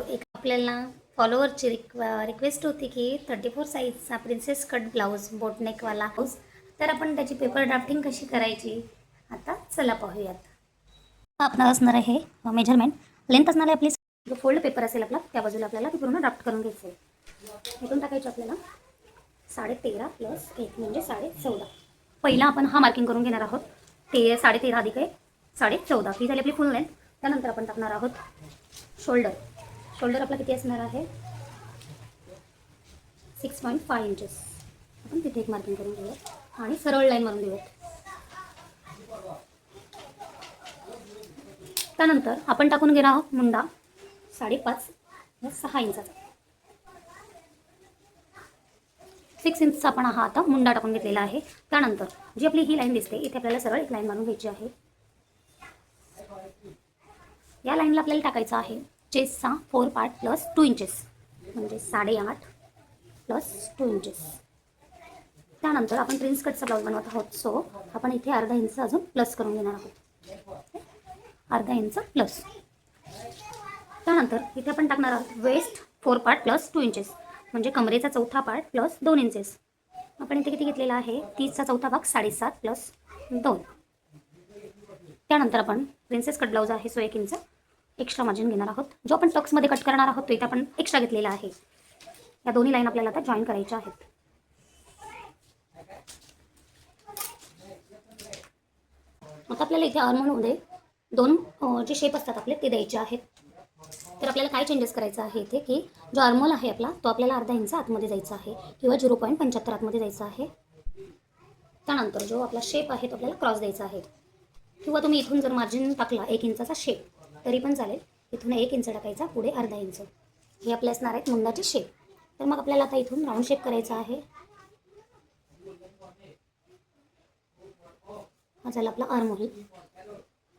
एक आपल्याला फॉलोअरची रिक्वेस्ट होती की 34 साईजचा प्रिन्सेस कट ब्लाऊज बोटनेकवाला ब्लाऊज, तर आपण त्याची पेपर ड्राफ्टिंग कशी करायची आता चला पाहूयात. आपण असणार आहे मेजरमेंट लेंथ असणार आहे आपली, जो फोल्ड पेपर असेल आपला त्या बाजूला आपल्याला ती पूर्ण ड्राफ्ट करून घ्यायचं आहे. इथून टाकायचं आपल्याला 13.5 प्लस 1 म्हणजे 14.5. पहिला आपण हा मार्किंग करून घेणार आहोत. 13.5 अधिक 1 14.5 ही झाली आपली फुल लेंथ. त्यानंतर आपण टाकणार आहोत शोल्डर. शोल्डर आपला किती असणार आहे 6.5 इंचेस. आपण तिथे एक मार्किंग करून घेऊयात आणि सरळ लाईन मारून देऊयात. त्यानंतर आपण टाकून घेणार आहोत मुंडा 5.5 व 6 इंचाचा. 6 इंचचा आपण हा आता मुंडा टाकून घेतलेला आहे. त्यानंतर जी आपली ही लाईन दिसते इथे आपल्याला सरळ एक लाईन मारून घ्यायची आहे. या लाईनला आपल्याला टाकायचा आहे चेस्टचा 4 पार्ट प्लस 2 इंचेस म्हणजे 8.5 प्लस 2 इंचेस. त्यानंतर आपण प्रिन्स कटचा ब्लाऊज बनवत आहोत, सो आपण इथे अर्धा इंच अजून प्लस करून घेणार आहोत. अर्धा इंच प्लस. त्यानंतर इथे आपण टाकणार आहोत वेस्ट 4 पार्ट प्लस 2 इंचेस म्हणजे कमरेचा चौथा पार्ट प्लस 2 इंचेस. आपण इथे किती घेतलेला आहे 30चा चौथा भाग 7.5 प्लस 2. त्यानंतर आपण प्रिन्सेस कट ब्लाऊज आहे सो 1 इंच एक्स्ट्रा मार्जिन घेणार आहोत. जो आपण टक्समध्ये कट करणार आहोत तो इथे आपण एक्स्ट्रा घेतलेला आहे. या दोन्ही लाईन आपल्याला आता जॉईन करायच्या आहेत. आता आपल्याला इथे आर्महोलमध्ये दोन जे शेप असतात आपले ते द्यायचे आहेत. तर आपल्याला काय चेंजेस करायचं आहे इथे की जो आर्महोल आहे आपला तो आपल्याला अर्धा इंच आतमध्ये जायचा आहे किंवा 0.75 आतमध्ये जायचा आहे. त्यानंतर जो आपला शेप आहे तो आपल्याला क्रॉस द्यायचा आहे किंवा तुम्ही इथून जर मार्जिन टाकला 1 इंचाचा शेप तरी पण चालेल. इथून 1 इंच टाकायचा, पुढे अर्धा इंच. हे आपले असणार आहेत मुंडाचे शेप. तर मग आपल्याला आता इथून राऊंड शेप करायचा आहे. हा झाला आपला आर्महोल.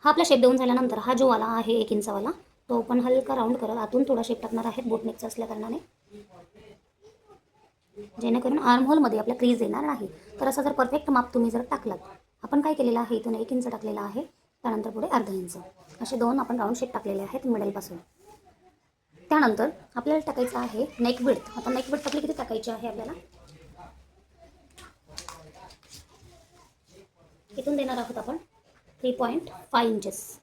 हा आपला शेप देऊन झाल्यानंतर हा जो वाला आहे 1 इंचावाला तो आपण हलका राऊंड करत आतून थोडा शेप टाकणार आहे बोटनेकचा असल्या कारणाने, जेणेकरून आर्महोलमध्ये आपल्या क्रीज येणार नाही. तर असं जर परफेक्ट माप तुम्ही जर टाकलात, आपण काय केलेलं आहे इथून 1 इंच टाकलेला आहे, त्यानंतर पुढे अर्धा इंच, असे दोन आपण राऊंड शेप टाकलेले आहेत मिडलपासून. त्यानंतर आपल्याला टाकायचं आहे नेक विड्थ. आता नेक विड्थ आपली किती टाकायची आहे आपल्याला इथून देणार आहोत आपण 3.5 इंचेस.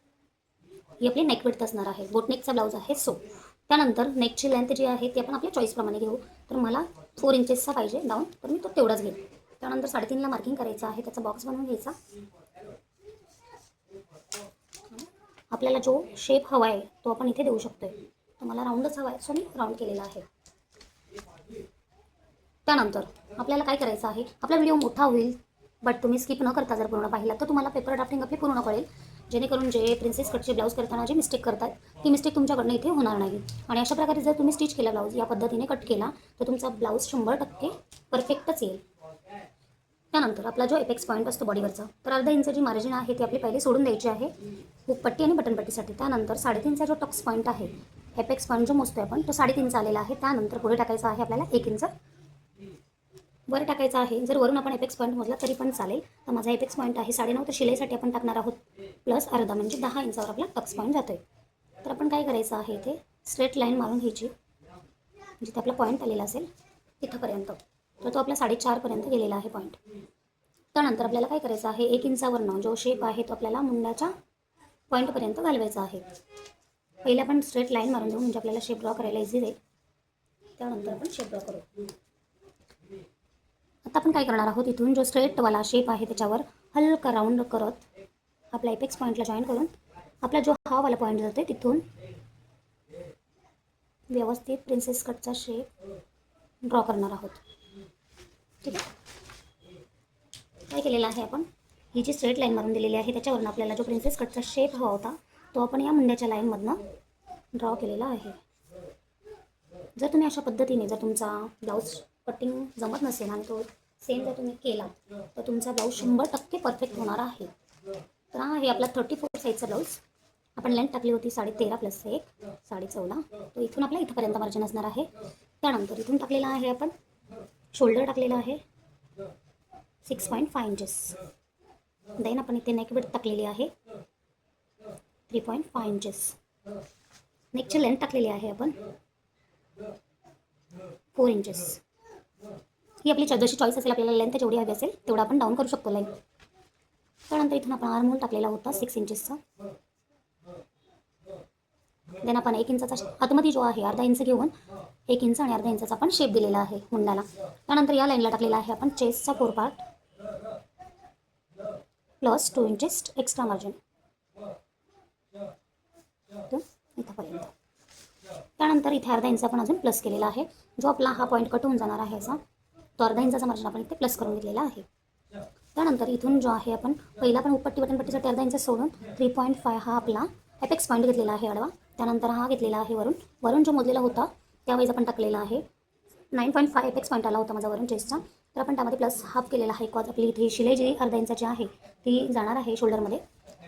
ही आपली नेक विड्थ असणार आहे. बोटनेकचा ब्लाऊज आहे सो. त्यानंतर नेकची लेंथ जी आहे ती आपण आपल्या चॉईसप्रमाणे घेऊ. तर मला 4 इंचेसचा पाहिजे डाऊन, तर मी तो तेवढाच घेईन. त्यानंतर 3.5ला मार्किंग करायचं आहे, त्याचा बॉक्स बनवून घ्यायचा. आपल्याला जो शेप हवा आहे तो आपण इथे देऊ शकतोय. तर मला राऊंडच हवा आहे सो मी राऊंड केलेला आहे. त्यानंतर आपल्याला काय करायचं आहे, आपला व्हिडिओ मोठा होईल बट तुम्ही स्किप न करता जर पूर्ण पाहिला तर तुम्हाला पेपर ड्राफ्टिंग आपली पूर्ण कळेल, जेणेकरून जे प्रिन्सेस कटचे ब्लाऊज करताना जे मिस्टेक करतात ती मिस्टेक तुमच्याकडनं इथे होणार नाही. आणि अशा प्रकारे जर तुम्ही स्टिच केला ब्लाऊज या पद्धतीने कट केला तर तुमचा ब्लाऊज 100% परफेक्टच येईल. त्यानंतर आपला जो एपेक्स पॉईंट असतो बॉडीवरचा, तर अर्धा इंच जी मार्जिन आहे ती आपली पहिले सोडून द्यायची आहे हुकपट्टी आणि बटनपट्टीसाठी. त्यानंतर 3.5चा जो टक्स पॉईंट आहे, एपेक्स पॉईंट जो मोजतोय आपण तो 3.5 आलेला आहे. त्यानंतर पुढे टाकायचा आहे आपल्याला 1 इंच वर टाकायचा आहे. जर वरून आपण एपेक्स पॉईंट मोजला तरी पण चालेल. तर माझा एपेक्स पॉईंट आहे 9.5, तर शिलाईसाठी आपण टाकणार आहोत प्लस अर्धा म्हणजे 10 इंचावर आपला टक्स पॉईंट जातोय. तर आपण काय करायचं आहे इथे स्ट्रेट लाईन मारून घ्यायची, जिथे आपला पॉईंट आलेला असेल तिथंपर्यंत. तर तो आपला 4.5 पर्यंत गेलेला आहे पॉईंट. त्यानंतर आपल्याला काय करायचं आहे 1 इंचावरनं जो शेप आहे तो आपल्याला मुंडाच्या पॉईंटपर्यंत घालवायचा आहे. पहिले आपण स्ट्रेट लाईन मारून देऊ म्हणजे आपल्याला शेप ड्रॉ करायला इझी जाईल. त्यानंतर आपण शेप ड्रॉ करू. आता आपण काय करणार आहोत, इथून जो स्ट्रेटवाला शेप आहे त्याच्यावर हलका राऊंड करत आपल्या एपेक्स पॉईंटला जॉईन करून आपला जो हा वाला पॉईंट जातो तिथून व्यवस्थित प्रिन्सेस कटचा शेप ड्रॉ करणार आहोत. ठीक आहे. काय केलेलं आहे आपण ही जी स्ट्रेट लाईन मारून दिलेली आहे त्याच्यावरून आपल्याला जो प्रिन्सेस कटचा शेप हवा होता तो आपण या मुंड्याच्या लाईनमधनं ड्रॉ केलेला आहे. जर तुम्ही अशा पद्धतीने जर तुमचा ब्लाऊज कटिंग जमत नसेल आणि तो सेम जर तुम्ही केला तर तुमचा ब्लाऊज 100% परफेक्ट होणार आहे. तर हा आहे आपला 34 साईजचा ब्लाऊज. आपण लेंथ टाकली होती 13.5 प्लस 1 14.5. तो इथून आपला इथंपर्यंत मार्जिन असणार आहे. त्यानंतर इथून टाकलेला आहे आपण शोल्डर टाकलेला आहे 6.5 इंचेस. देन आपण इथे नेक विड्थ टाकलेली आहे 3.5 इंचेस. नेकची लेंथ टाकलेली आहे आपण 4 इंचेस. ही आपली जशी चॉईस असेल, आपल्याला लेंथ जेवढी हवी असेल तेवढा आपण डाऊन करू शकतो लाईन. त्यानंतर इथून आपण आर्महोल टाकलेला होता 6 इंचेसचा. देन आपण 1 इंचाचा आतमध्ये जो आहे अर्धा इंच घेऊन 1 इंच आणि अर्धा इंचाचा आपण शेप दिलेला आहे मुंडाला. त्यानंतर या लाईनला टाकलेला आहे आपण चेस्टचा 4 part plus 2 inches extra margin इथंपर्यंत. त्यानंतर इथे अर्धा इंच आपण अजून प्लस केलेला आहे. जो आपला हा पॉईंट कट होऊन जाणार आहे असा, तो अर्धा इंचाचा मार्जिन आपण इथे प्लस करून घेतलेला आहे. त्यानंतर इथून जो आहे आपण पहिला पण उपपट्टी बटनपट्टीसाठी अर्धा इंच सोडून 3.5 हा आपला एपेक्स पॉईंट घेतलेला आहे आडवा. त्यानंतर हा घेतलेला आहे वरून जो मोजलेला होता त्यावेळेस आपण टाकलेला आहे 9.5 एपेक्स पॉईंट आला होता माझा वरून चेस्टचा. तर आपण त्यामध्ये प्लस हाफ केलेला आहे. कॉज आपली इथे शिलाई जी अर्धा इंचाची आहे ती जाणार आहे शोल्डरमध्ये,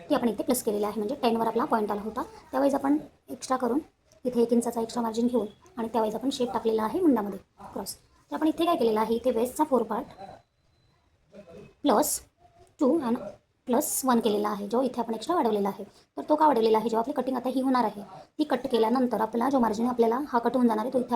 ती आपण इथे प्लस केलेली आहे. म्हणजे 10वर आपला पॉईंट आला होता. त्यावेळेस आपण एक्स्ट्रा करून इथे 1 इंचाचा एक्स्ट्रा मार्जिन घेऊन आणि त्यावेळेस आपण शेप टाकलेला आहे मुंडामध्ये क्रॉस. तर आपण इथे काय केलेलं आहे, इथे वेस्टचा 4 पार्ट प्लस 2 आणि प्लस 1 केलेला आहे, जो इथे आपण एक्स्ट्रा वाढवलेला आहे. तर तो का वाढवलेला आहे, जेव्हा आपली कटिंग आता ही होणार आहे ती कट केल्यानंतर आपला जो मार्जिन आपल्याला हा कट होऊन जाणार आहे तो इथे